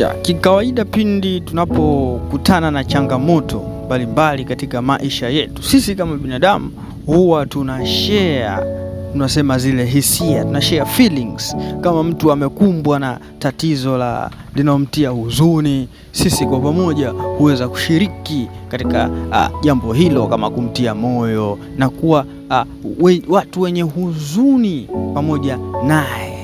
Kikawaida pindi tunapokutana na changamoto mbalimbali katika maisha yetu, sisi kama binadamu huwa tunasema zile hisia, tunashare feelings. Kama mtu amekumbwa na tatizo linalomtia huzuni, sisi kwa pamoja huweza kushiriki katika jambo hilo, kama kumtia moyo na kuwa watu wenye huzuni pamoja naye.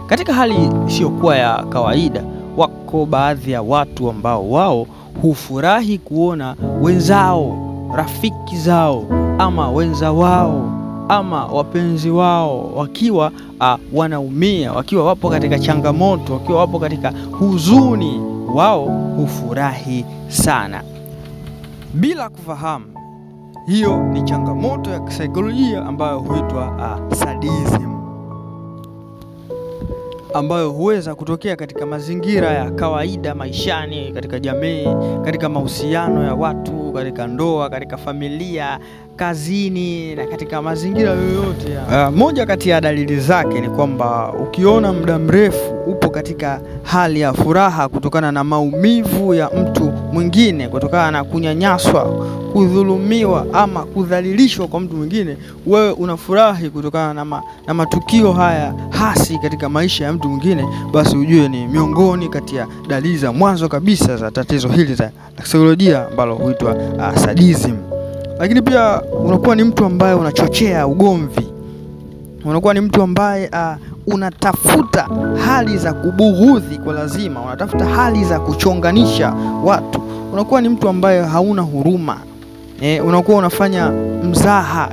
Katika hali isiyokuwa ya kawaida, wako baadhi ya watu ambao wao hufurahi kuona wenzao, rafiki zao ama wenza wao ama wapenzi wao wakiwa wanaumia, wakiwa wapo katika changamoto, wakiwa wapo katika huzuni. Wao hufurahi sana bila kufahamu hiyo ni changamoto ya kisaikolojia ambayo huitwa sadism, ambayo huweza kutokea katika mazingira ya kawaida maishani, katika jamii, katika mahusiano ya watu, katika ndoa, katika familia, kazini na katika mazingira yoyote. Moja kati ya dalili zake ni kwamba ukiona muda mrefu upo katika hali ya furaha kutokana na maumivu ya mtu mwingine, kutokana na kunyanyaswa, kudhulumiwa ama kudhalilishwa kwa mtu mwingine, wewe unafurahi kutokana na matukio haya hasi katika maisha ya mtu mwingine, basi ujue ni miongoni kati ya dalili za mwanzo kabisa za tatizo hili za saikolojia ambalo huitwa sadism. Lakini pia unakuwa ni mtu ambaye unachochea ugomvi, unakuwa ni mtu ambaye unatafuta hali za kubughudhi kwa lazima, unatafuta hali za kuchonganisha watu, unakuwa ni mtu ambaye hauna huruma, unakuwa unafanya mzaha